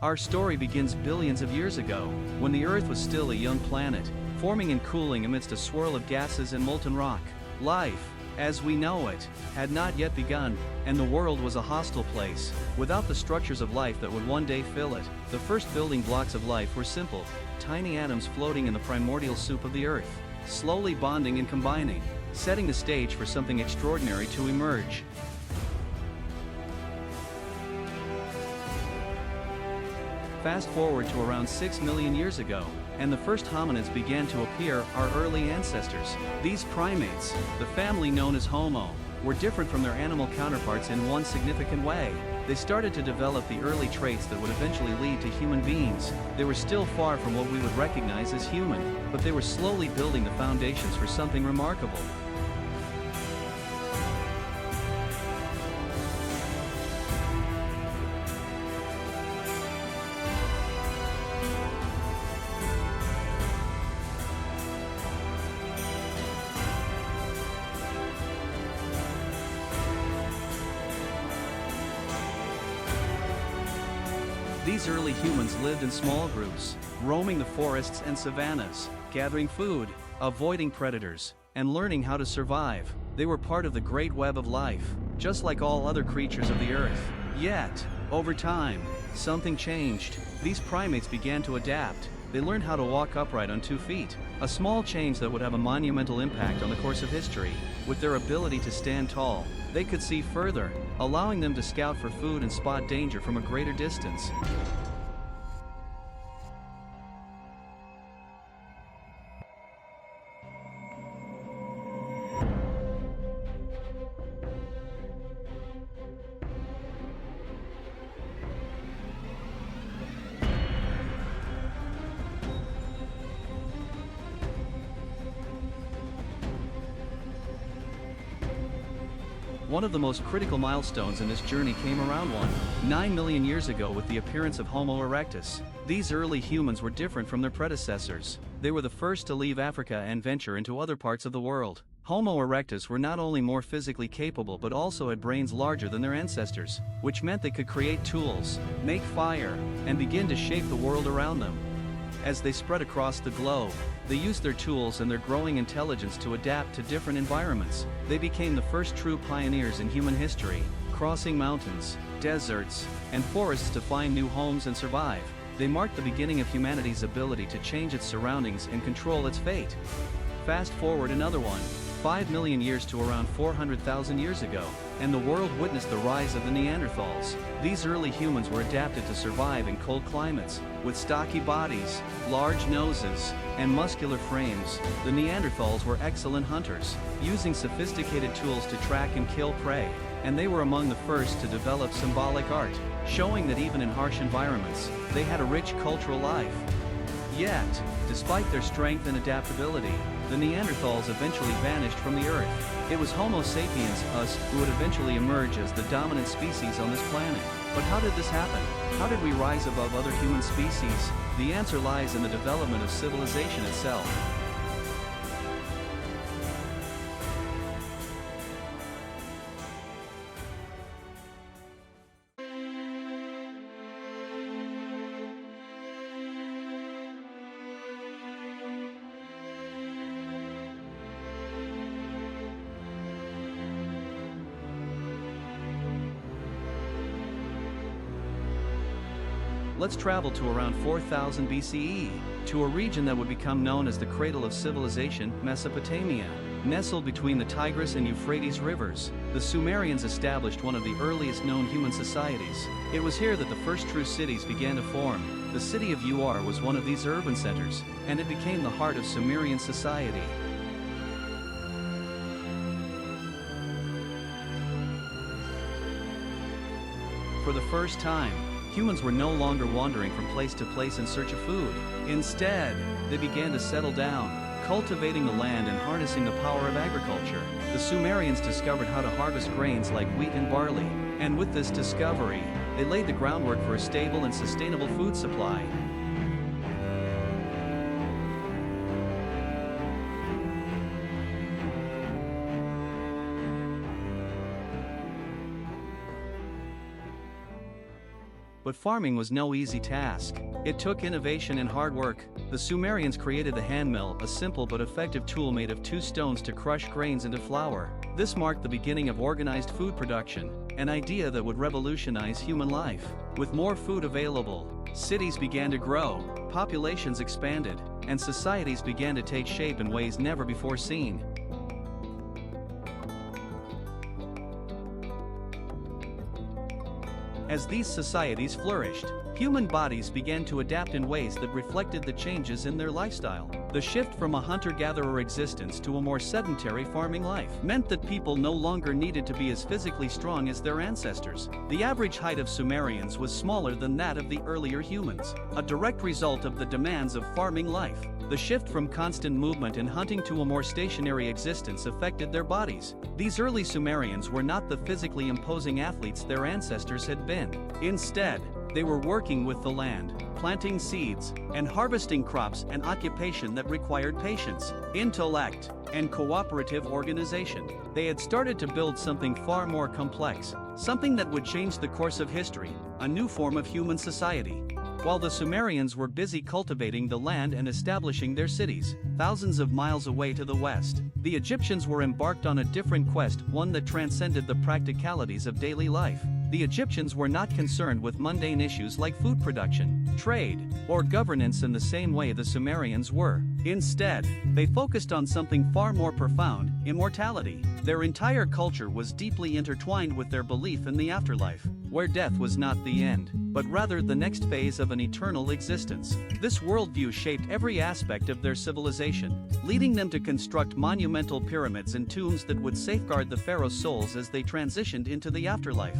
Our story begins billions of years ago, when the Earth was still a young planet, forming and cooling amidst a swirl of gases and molten rock. Life, as we know it, had not yet begun, and the world was a hostile place, without the structures of life that would one day fill it. The first building blocks of life were simple, tiny atoms floating in the primordial soup of the Earth, slowly bonding and combining, setting the stage for something extraordinary to emerge. Fast forward to around 6 million years ago, and the first hominids began to appear, our early ancestors. These primates, the family known as Homo, were different from their animal counterparts in one significant way. They started to develop the early traits that would eventually lead to human beings. They were still far from what we would recognize as human, but they were slowly building the foundations for something remarkable. These early humans lived in small groups, roaming the forests and savannas, gathering food, avoiding predators, and learning how to survive. They were part of the great web of life, just like all other creatures of the earth. Yet, over time, something changed. These primates began to adapt. They learned how to walk upright on 2 feet, a small change that would have a monumental impact on the course of history. With their ability to stand tall, they could see further, allowing them to scout for food and spot danger from a greater distance. One of the most critical milestones in this journey came around 9 million years ago with the appearance of Homo erectus. These early humans were different from their predecessors. They were the first to leave Africa and venture into other parts of the world. Homo erectus were not only more physically capable but also had brains larger than their ancestors, which meant they could create tools, make fire, and begin to shape the world around them. As they spread across the globe, they used their tools and their growing intelligence to adapt to different environments. They became the first true pioneers in human history, crossing mountains, deserts, and forests to find new homes and survive. They marked the beginning of humanity's ability to change its surroundings and control its fate. Fast forward another 5 million years to around 400,000 years ago, and the world witnessed the rise of the Neanderthals. These early humans were adapted to survive in cold climates. With stocky bodies, large noses, and muscular frames, the Neanderthals were excellent hunters, using sophisticated tools to track and kill prey, and they were among the first to develop symbolic art, showing that even in harsh environments, they had a rich cultural life. Yet, despite their strength and adaptability, the Neanderthals eventually vanished from the Earth. It was Homo sapiens, us, who would eventually emerge as the dominant species on this planet. But how did this happen? How did we rise above other human species? The answer lies in the development of civilization itself. Let's travel to around 4000 BCE, to a region that would become known as the cradle of civilization, Mesopotamia. Nestled between the Tigris and Euphrates rivers, the Sumerians established one of the earliest known human societies. It was here that the first true cities began to form. The city of Ur was one of these urban centers, and it became the heart of Sumerian society. For the first time, humans were no longer wandering from place to place in search of food. Instead, they began to settle down, cultivating the land and harnessing the power of agriculture. The Sumerians discovered how to harvest grains like wheat and barley, and with this discovery, they laid the groundwork for a stable and sustainable food supply. But farming was no easy task. It took innovation and hard work. The Sumerians created the hand mill, a simple but effective tool made of 2 stones to crush grains into flour. This marked the beginning of organized food production, an idea that would revolutionize human life. With more food available, cities began to grow, populations expanded, and societies began to take shape in ways never before seen. As these societies flourished, human bodies began to adapt in ways that reflected the changes in their lifestyle. The shift from a hunter-gatherer existence to a more sedentary farming life meant that people no longer needed to be as physically strong as their ancestors. The average height of Sumerians was smaller than that of the earlier humans, a direct result of the demands of farming life. The shift from constant movement and hunting to a more stationary existence affected their bodies. These early Sumerians were not the physically imposing athletes their ancestors had been. Instead, they were working with the land, planting seeds, and harvesting crops, an occupation that required patience, intellect, and cooperative organization. They had started to build something far more complex, something that would change the course of history, a new form of human society. While the Sumerians were busy cultivating the land and establishing their cities, thousands of miles away to the west, the Egyptians were embarked on a different quest, one that transcended the practicalities of daily life. The Egyptians were not concerned with mundane issues like food production, trade, or governance in the same way the Sumerians were. Instead, they focused on something far more profound: immortality. Their entire culture was deeply intertwined with their belief in the afterlife, where death was not the end, but rather the next phase of an eternal existence. This worldview shaped every aspect of their civilization, leading them to construct monumental pyramids and tombs that would safeguard the pharaoh's souls as they transitioned into the afterlife.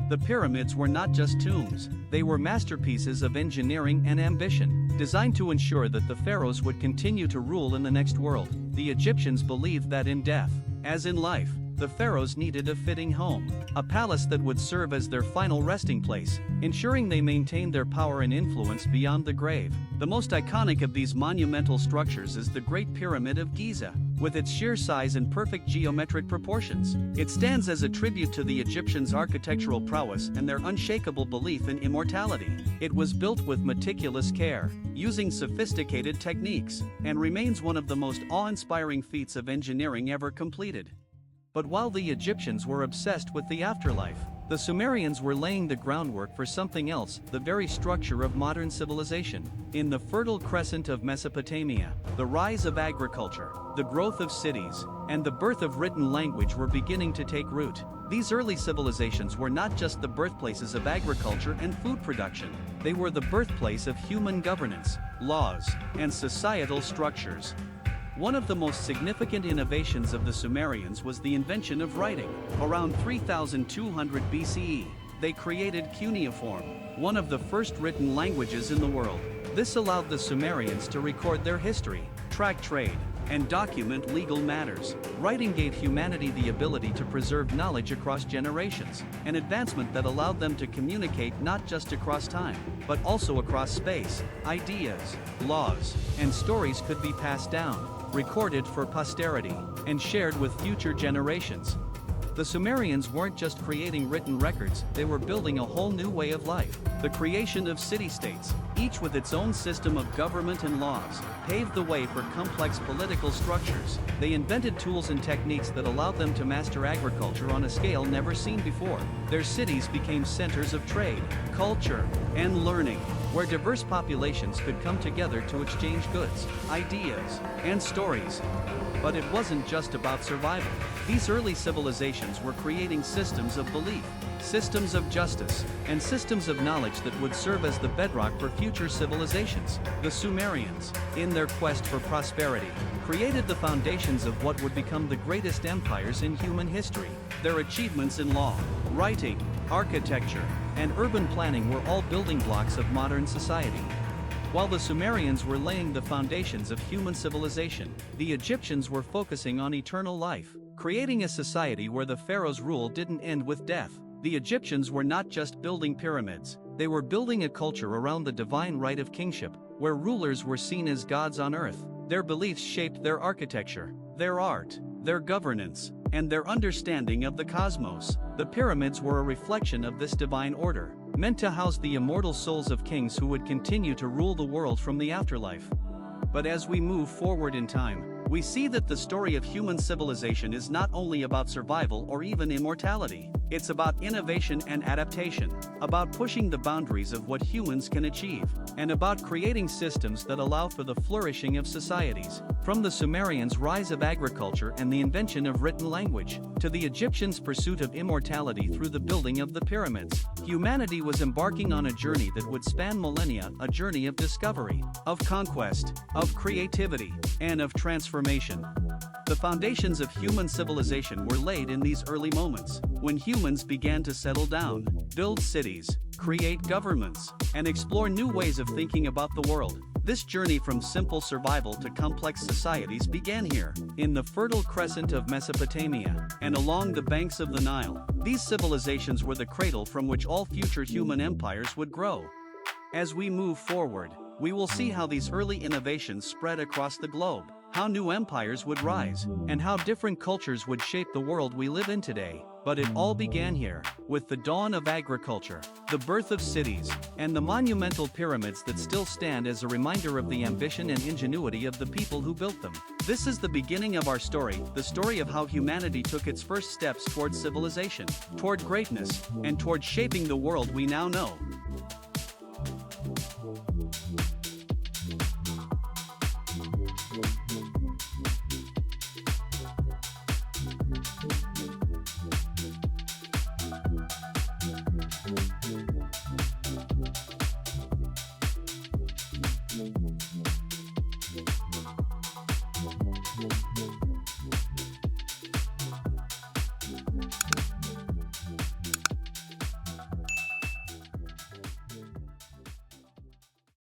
The pyramids were not just tombs, they were masterpieces of engineering and ambition, designed to ensure that the pharaohs would continue to rule in the next world. The Egyptians believed that in death, as in life, the pharaohs needed a fitting home, a palace that would serve as their final resting place, ensuring they maintained their power and influence beyond the grave. The most iconic of these monumental structures is the Great Pyramid of Giza. With its sheer size and perfect geometric proportions, it stands as a tribute to the Egyptians' architectural prowess and their unshakable belief in immortality. It was built with meticulous care, using sophisticated techniques, and remains one of the most awe-inspiring feats of engineering ever completed. But while the Egyptians were obsessed with the afterlife, the Sumerians were laying the groundwork for something else: the very structure of modern civilization. In the Fertile Crescent of Mesopotamia, the rise of agriculture, the growth of cities, and the birth of written language were beginning to take root. These early civilizations were not just the birthplaces of agriculture and food production, they were the birthplace of human governance, laws, and societal structures. One of the most significant innovations of the Sumerians was the invention of writing. Around 3200 BCE, they created cuneiform, one of the first written languages in the world. This allowed the Sumerians to record their history, track trade, and document legal matters. Writing gave humanity the ability to preserve knowledge across generations, an advancement that allowed them to communicate not just across time, but also across space. Ideas, laws, and stories could be passed down, recorded for posterity, and shared with future generations. The Sumerians weren't just creating written records, they were building a whole new way of life. The creation of city-states, each with its own system of government and laws, paved the way for complex political structures. They invented tools and techniques that allowed them to master agriculture on a scale never seen before. Their cities became centers of trade, culture, and learning, where diverse populations could come together to exchange goods, ideas, and stories. But it wasn't just about survival. These early civilizations were creating systems of belief, systems of justice, and systems of knowledge that would serve as the bedrock for future civilizations. The Sumerians, in their quest for prosperity, created the foundations of what would become the greatest empires in human history. Their achievements in law, writing, architecture, and urban planning were all building blocks of modern society. While the Sumerians were laying the foundations of human civilization, the Egyptians were focusing on eternal life, creating a society where the pharaoh's rule didn't end with death. The Egyptians were not just building pyramids, they were building a culture around the divine right of kingship, where rulers were seen as gods on earth. Their beliefs shaped their architecture, their art, their governance, and their understanding of the cosmos. The pyramids were a reflection of this divine order. meant to house the immortal souls of kings who would continue to rule the world from the afterlife. But as we move forward in time, we see that the story of human civilization is not only about survival or even immortality. It's about innovation and adaptation, about pushing the boundaries of what humans can achieve, and about creating systems that allow for the flourishing of societies. From the Sumerians' rise of agriculture and the invention of written language, to the Egyptians' pursuit of immortality through the building of the pyramids, humanity was embarking on a journey that would span millennia, a journey of discovery, of conquest, of creativity, and of transformation. The foundations of human civilization were laid in these early moments, when humans began to settle down, build cities, create governments, and explore new ways of thinking about the world. This journey from simple survival to complex societies began here, in the Fertile Crescent of Mesopotamia, and along the banks of the Nile. These civilizations were the cradle from which all future human empires would grow. As we move forward, we will see how these early innovations spread across the globe, how new empires would rise, and how different cultures would shape the world we live in today. But it all began here, with the dawn of agriculture, the birth of cities, and the monumental pyramids that still stand as a reminder of the ambition and ingenuity of the people who built them. This is the beginning of our story, the story of how humanity took its first steps toward civilization, toward greatness, and toward shaping the world we now know.